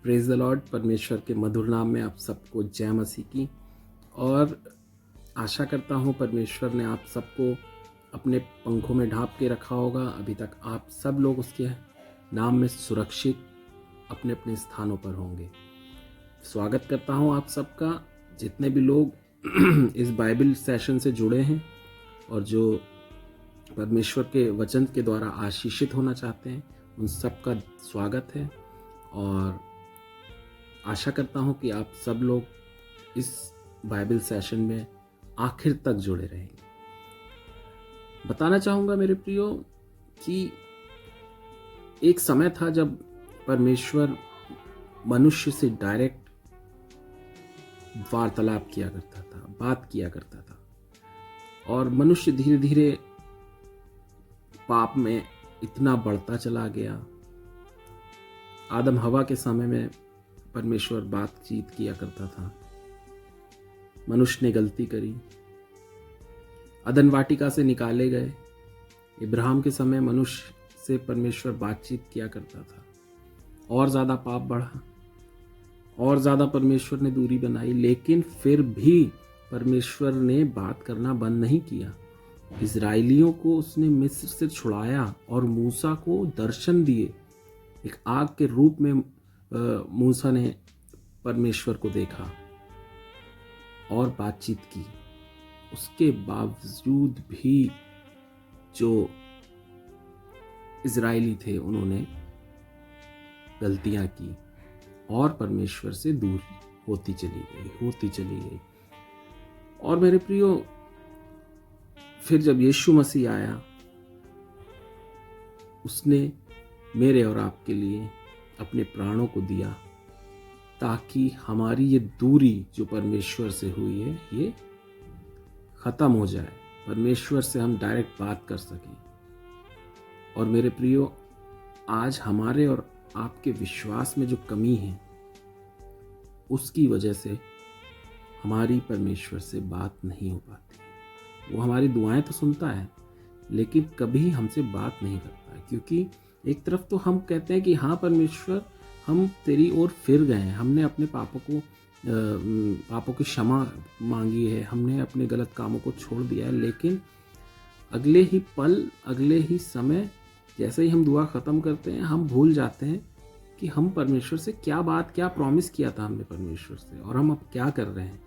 Praise the Lord. परमेश्वर के मधुर नाम में आप सबको जय मसीह की। और आशा करता हूँ परमेश्वर ने आप सबको अपने पंखों में ढांप के रखा होगा। अभी तक आप सब लोग उसके नाम में सुरक्षित अपने अपने स्थानों पर होंगे। स्वागत करता हूँ आप सबका, जितने भी लोग इस बाइबल सेशन से जुड़े हैं और जो परमेश्वर के वचन के द्वारा आशीषित होना चाहते हैं, उन सबका स्वागत है। और आशा करता हूँ कि आप सब लोग इस बाइबल सेशन में आखिर तक जुड़े रहेंगे। बताना चाहूँगा मेरे प्रियो कि एक समय था जब परमेश्वर मनुष्य से डायरेक्ट वार्तालाप किया करता था, बात किया करता था, और मनुष्य धीरे धीरे पाप में इतना बढ़ता चला गया। आदम हवा के समय में परमेश्वर बातचीत किया करता था, मनुष्य ने गलती करी, अदन वाटिका से निकाले गए। इब्राहिम के समय मनुष्य से परमेश्वर बातचीत किया करता था, और ज़्यादा पाप बढ़ा, और ज़्यादा परमेश्वर ने दूरी बनाई, लेकिन फिर भी परमेश्वर ने बात करना बंद नहीं किया। इजराइलियों को उसने मिस्र से छुड़ाया और मूसा को दर्शन दिए। एक आग के रूप में मूसा ने परमेश्वर को देखा और बातचीत की। उसके बावजूद भी जो इजरायली थे उन्होंने गलतियां की और परमेश्वर से दूर होती चली गई। और मेरे प्रियो, फिर जब यीशु मसीह आया, उसने मेरे और आपके लिए अपने प्राणों को दिया ताकि हमारी ये दूरी जो परमेश्वर से हुई है ये खत्म हो जाए, परमेश्वर से हम डायरेक्ट बात कर सकें। और मेरे प्रियो, आज हमारे और आपके विश्वास में जो कमी है उसकी वजह से हमारी परमेश्वर से बात नहीं हो पाती। वो हमारी दुआएं तो सुनता है, लेकिन कभी हमसे बात नहीं करता है। क्योंकि एक तरफ तो हम कहते हैं कि हाँ परमेश्वर, हम तेरी ओर फिर गए हैं, हमने अपने पापों की क्षमा मांगी है, हमने अपने गलत कामों को छोड़ दिया है, लेकिन अगले ही पल, अगले ही समय, जैसे ही हम दुआ ख़त्म करते हैं, हम भूल जाते हैं कि हम परमेश्वर से क्या प्रॉमिस किया था हमने परमेश्वर से, और हम अब क्या कर रहे हैं।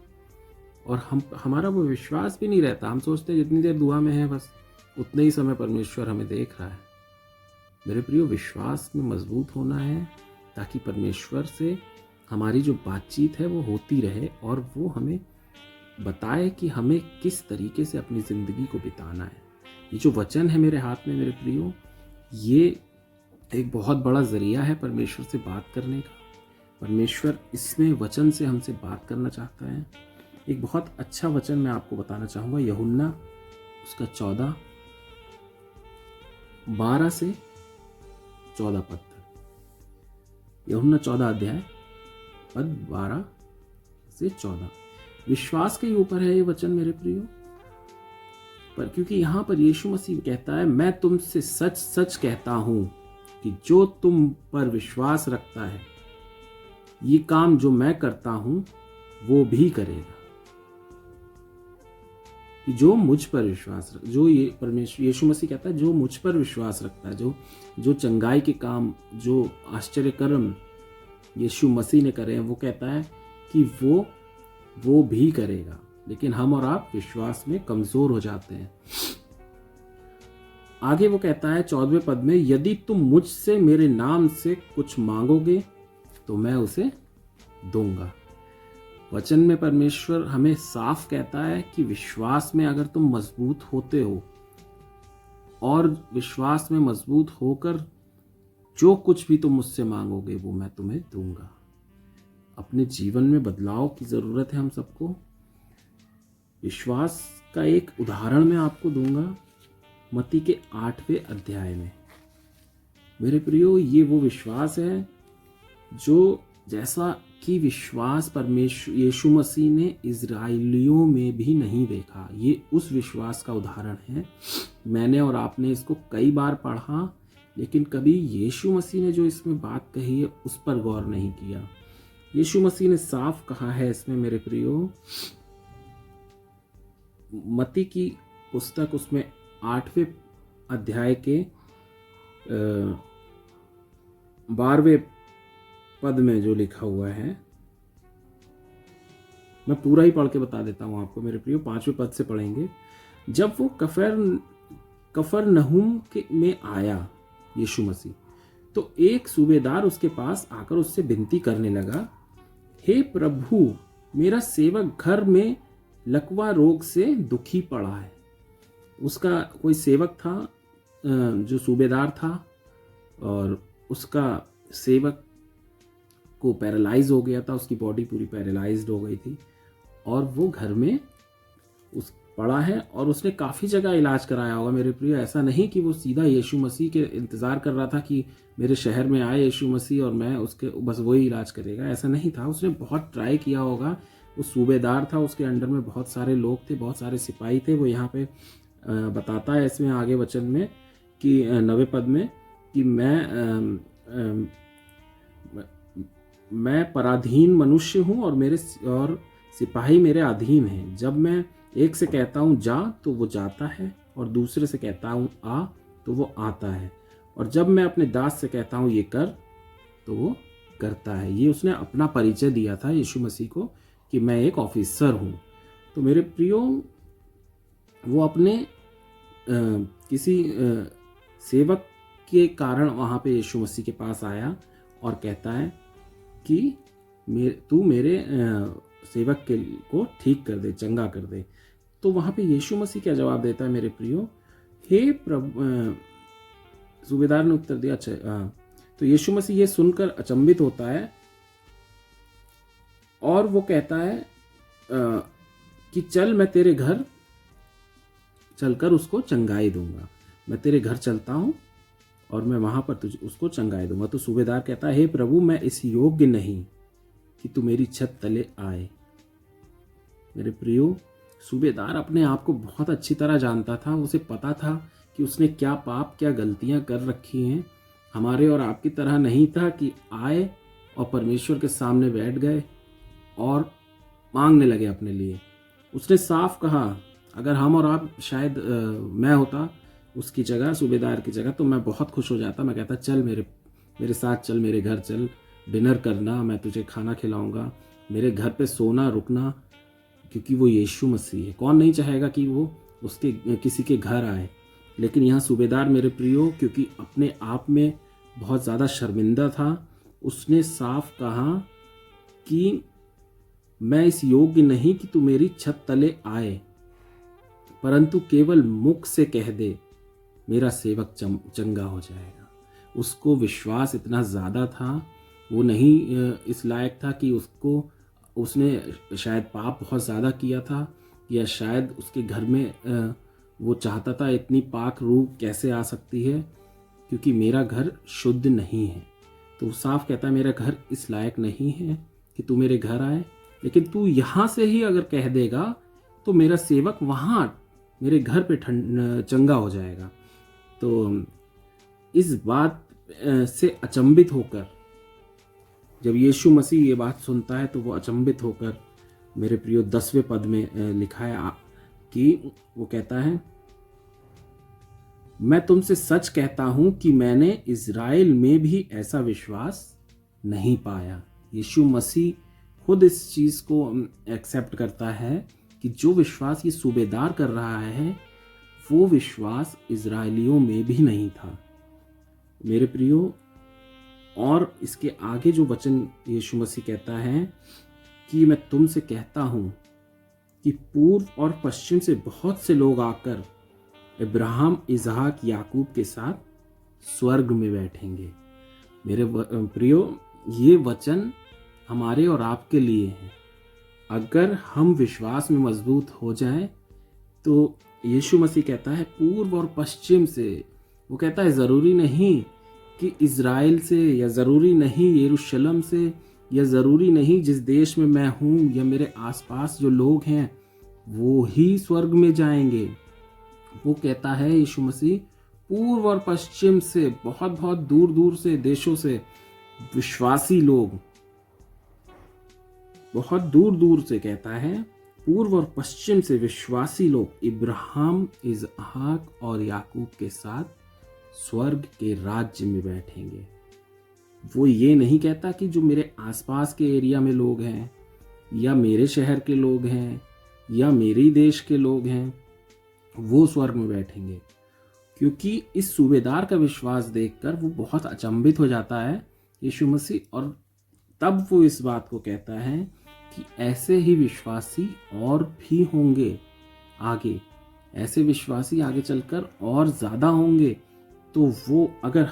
और हमारा वो विश्वास भी नहीं रहता। हम सोचते हैं जितनी देर दुआ में है बस उतने ही समय परमेश्वर हमें देख रहा है। मेरे प्रियो, विश्वास में मजबूत होना है ताकि परमेश्वर से हमारी जो बातचीत है वो होती रहे और वो हमें बताए कि हमें किस तरीके से अपनी ज़िंदगी को बिताना है। ये जो वचन है मेरे हाथ में मेरे प्रियो, ये एक बहुत बड़ा ज़रिया है परमेश्वर से बात करने का। परमेश्वर इसमें वचन से हमसे बात करना चाहता है। एक बहुत अच्छा वचन मैं आपको बताना चाहूँगा, यूहन्ना उसका 12 से 14 पद। यूहन्ना 14 अध्याय पद 12 से 14। विश्वास के ऊपर है ये वचन मेरे प्रियो, पर क्योंकि यहाँ पर यीशु मसीह कहता है, मैं तुमसे सच सच कहता हूँ कि जो तुम पर विश्वास रखता है, ये काम जो मैं करता हूँ वो भी करेगा। कि जो मुझ पर विश्वास जो ये परमेश्वर यीशु मसीह कहता है, जो मुझ पर विश्वास रखता है, जो चंगाई के काम, जो आश्चर्य कर्म यीशु मसीह ने करे हैं, वो कहता है कि वो भी करेगा। लेकिन हम और आप विश्वास में कमजोर हो जाते हैं। आगे वो कहता है 14वें पद में, यदि तुम मुझसे मेरे नाम से कुछ मांगोगे तो मैं उसे दूंगा। वचन में परमेश्वर हमें साफ कहता है कि विश्वास में अगर तुम मजबूत होते हो और विश्वास में मजबूत होकर जो कुछ भी तुम मुझसे मांगोगे वो मैं तुम्हें दूंगा। अपने जीवन में बदलाव की जरूरत है हम सबको। विश्वास का एक उदाहरण मैं आपको दूंगा मत्ती के 8वें अध्याय में। मेरे प्रियो, ये वो विश्वास है जो जैसा कि विश्वास परमेश्वर यीशु मसीह ने इजराइलियों में भी नहीं देखा। ये उस विश्वास का उदाहरण है। मैंने और आपने इसको कई बार पढ़ा, लेकिन कभी यीशु मसीह ने जो इसमें बात कही है उस पर गौर नहीं किया। यीशु मसीह ने साफ कहा है इसमें मेरे प्रियो, मत्ती की पुस्तक उसमें 8वें अध्याय के 12वें पद में जो लिखा हुआ है, मैं पूरा ही पढ़ के बता देता हूं आपको मेरे प्रियो। 5वें पद से पढ़ेंगे। जब वो कफरनहूम में आया यीशु मसीह, तो एक सूबेदार उसके पास आकर उससे विनती करने लगा, हे प्रभु, मेरा सेवक घर में लकवा रोग से दुखी पड़ा है। उसका कोई सेवक था जो सूबेदार था, और उसका सेवक को पैरालाइज हो गया था, उसकी बॉडी पूरी पैरालाइज्ड हो गई थी, और वो घर में उस पड़ा है, और उसने काफ़ी जगह इलाज कराया होगा मेरे प्रिय। ऐसा नहीं कि वो सीधा यीशु मसीह के इंतज़ार कर रहा था कि मेरे शहर में आए यीशु मसीह और मैं उसके बस वही इलाज करेगा, ऐसा नहीं था। उसने बहुत ट्राई किया होगा। वो सूबेदार था, उसके अंडर में बहुत सारे लोग थे, बहुत सारे सिपाही थे। वो यहाँ पे बताता है इसमें आगे वचन में कि 9वें पद में कि मैं पराधीन मनुष्य हूँ और सिपाही मेरे अधीन हैं। जब मैं एक से कहता हूँ जा तो वो जाता है, और दूसरे से कहता हूँ आ तो वो आता है, और जब मैं अपने दास से कहता हूँ ये कर तो वो करता है। ये उसने अपना परिचय दिया था यीशु मसीह को कि मैं एक ऑफिसर हूँ। तो मेरे प्रियो, वो अपने किसी सेवक के कारण वहाँ पे यीशु मसीह के पास आया और कहता है कि तू मेरे सेवक को ठीक कर दे, चंगा कर दे। तो वहाँ पे यीशु मसीह क्या जवाब देता है मेरे प्रियो, हे प्रभु, सूबेदार ने उत्तर दिया अच्छा। तो यीशु मसीह ये सुनकर अचंभित होता है और वो कहता है कि चल, मैं तेरे घर चलकर उसको चंगाई दूंगा। मैं तेरे घर चलता हूँ और मैं वहाँ पर तुझे उसको चंगाई दूंगा। तो सूबेदार कहता है, हे प्रभु, मैं इस योग्य नहीं कि तू मेरी छत तले आए। मेरे प्रियो, सूबेदार अपने आप को बहुत अच्छी तरह जानता था। उसे पता था कि उसने क्या पाप, क्या गलतियां कर रखी हैं। हमारे और आपकी तरह नहीं था कि आए और परमेश्वर के सामने बैठ गए और मांगने लगे अपने लिए। उसने साफ कहा, अगर हम और आप शायद मैं होता उसकी जगह, सूबेदार की जगह, तो मैं बहुत खुश हो जाता। मैं कहता, चल मेरे साथ चल, मेरे घर चल, डिनर करना, मैं तुझे खाना खिलाऊंगा, मेरे घर पे सोना रुकना, क्योंकि वो यीशु मसीह है। कौन नहीं चाहेगा कि वो उसके किसी के घर आए। लेकिन यहाँ सूबेदार मेरे प्रियो, क्योंकि अपने आप में बहुत ज़्यादा शर्मिंदा था, उसने साफ कहा कि मैं इस योग्य नहीं कि तू मेरी छत तले आए, परंतु केवल मुख से कह दे, मेरा सेवक चंगा हो जाएगा। उसको विश्वास इतना ज़्यादा था, वो नहीं इस लायक था कि उसने शायद पाप बहुत ज़्यादा किया था, या शायद उसके घर में वो चाहता था इतनी पाक रूह कैसे आ सकती है, क्योंकि मेरा घर शुद्ध नहीं है। तो वो साफ कहता है, मेरा घर इस लायक नहीं है कि तू मेरे घर आए, लेकिन तू यहाँ से ही अगर कह देगा तो मेरा सेवक वहाँ मेरे घर पे चंगा हो जाएगा। तो इस बात से अचंभित होकर जब यीशु मसीह ये बात सुनता है तो वो अचंभित होकर मेरे प्रियो 10वें पद में लिखा है कि वो कहता है, मैं तुमसे सच कहता हूं कि मैंने इज़राइल में भी ऐसा विश्वास नहीं पाया। यीशु मसीह खुद इस चीज़ को एक्सेप्ट करता है कि जो विश्वास ये सूबेदार कर रहा है वो विश्वास इज़राइलियों में भी नहीं था मेरे प्रियो। और इसके आगे जो वचन यीशु मसीह कहता है कि मैं तुमसे कहता हूं कि पूर्व और पश्चिम से बहुत से लोग आकर इब्राहिम, इसहाक, याकूब के साथ स्वर्ग में बैठेंगे। मेरे प्रियो, ये वचन हमारे और आपके लिए है। अगर हम विश्वास में मजबूत हो जाएं तो यीशु मसीह कहता है पूर्व और पश्चिम से। वो कहता है ज़रूरी नहीं कि इज़राइल से, या ज़रूरी नहीं यरूशलेम से, या ज़रूरी नहीं जिस देश में मैं हूँ या मेरे आसपास जो लोग हैं वो ही स्वर्ग में जाएंगे। वो कहता है यीशु मसीह पूर्व और पश्चिम से, बहुत बहुत दूर दूर से देशों से विश्वासी लोग, बहुत दूर दूर से कहता है, पूर्व और पश्चिम से विश्वासी लोग इब्राहिम, इसहाक और याकूब के साथ स्वर्ग के राज्य में बैठेंगे। वो ये नहीं कहता कि जो मेरे आसपास के एरिया में लोग हैं, या मेरे शहर के लोग हैं, या मेरे ही देश के लोग हैं, वो स्वर्ग में बैठेंगे। क्योंकि इस सूबेदार का विश्वास देखकर वो बहुत अचंभित हो जाता है यीशु मसीह, और तब वो इस बात को कहता है कि ऐसे ही विश्वासी और भी होंगे आगे, ऐसे विश्वासी आगे चलकर और ज़्यादा होंगे। तो वो अगर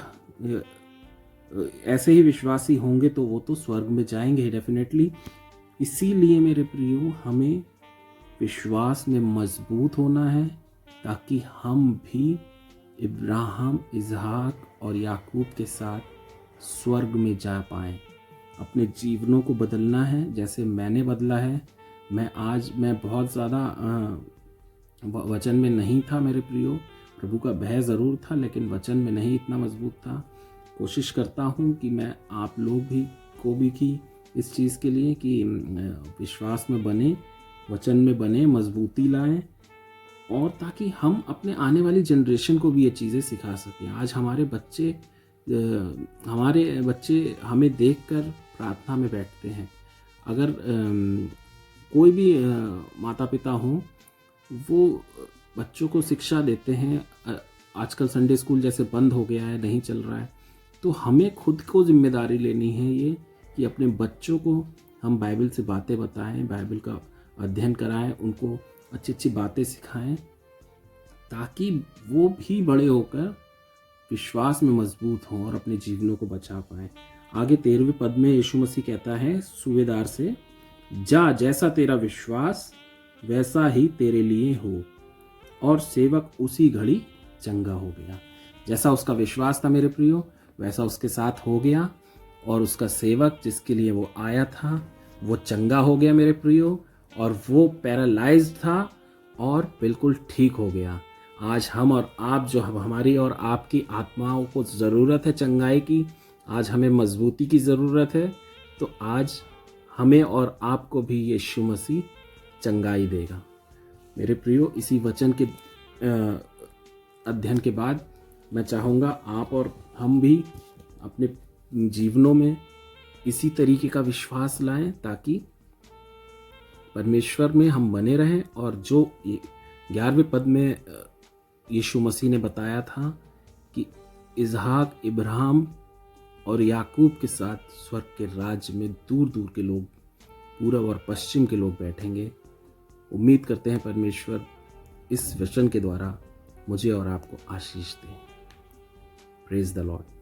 ऐसे ही विश्वासी होंगे तो वो तो स्वर्ग में जाएंगे डेफिनेटली। इसीलिए मेरे प्रियो, हमें विश्वास में मजबूत होना है ताकि हम भी इब्राहिम, इसहाक और याकूब के साथ स्वर्ग में जा पाएं। अपने जीवनों को बदलना है जैसे मैंने बदला है। मैं बहुत ज़्यादा वचन में नहीं था मेरे प्रियो, प्रभु का भय ज़रूर था, लेकिन वचन में नहीं इतना मजबूत था। कोशिश करता हूँ कि मैं आप लोग भी को भी की इस चीज़ के लिए कि विश्वास में बने, वचन में बने, मजबूती लाएं, और ताकि हम अपने आने वाली जनरेशन को भी ये चीज़ें सिखा सकें। आज हमारे बच्चे हमें देखकर प्रार्थना में बैठते हैं। अगर कोई भी माता पिता हों, वो बच्चों को शिक्षा देते हैं। आजकल संडे स्कूल जैसे बंद हो गया है, नहीं चल रहा है, तो हमें खुद को जिम्मेदारी लेनी है ये कि अपने बच्चों को हम बाइबल से बातें बताएं, बाइबल का अध्ययन कराएं, उनको अच्छी अच्छी बातें सिखाएं, ताकि वो भी बड़े होकर विश्वास में मजबूत हों और अपने जीवनों को बचा पाएं। आगे 13वें पद में यीशु मसीह कहता है सूबेदार से, जा, जैसा तेरा विश्वास वैसा ही तेरे लिए हो। और सेवक उसी घड़ी चंगा हो गया। जैसा उसका विश्वास था मेरे प्रियो, वैसा उसके साथ हो गया, और उसका सेवक जिसके लिए वो आया था वो चंगा हो गया मेरे प्रियो, और वो पैरालाइज्ड था और बिल्कुल ठीक हो गया। आज हम और आप, जो हमारी और आपकी आत्माओं को ज़रूरत है चंगाई की, आज हमें मजबूती की ज़रूरत है, तो आज हमें और आपको भी यीशु मसीह चंगाई देगा मेरे प्रियो। इसी वचन के अध्ययन के बाद मैं चाहूँगा आप और हम भी अपने जीवनों में इसी तरीके का विश्वास लाएं, ताकि परमेश्वर में हम बने रहें। और जो 11वें पद में यीशु मसीह ने बताया था कि इसहाक, इब्राहिम और याकूब के साथ स्वर्ग के राज्य में दूर दूर के लोग, पूर्व और पश्चिम के लोग बैठेंगे। उम्मीद करते हैं परमेश्वर इस वचन के द्वारा मुझे और आपको आशीष दे। Praise the Lord.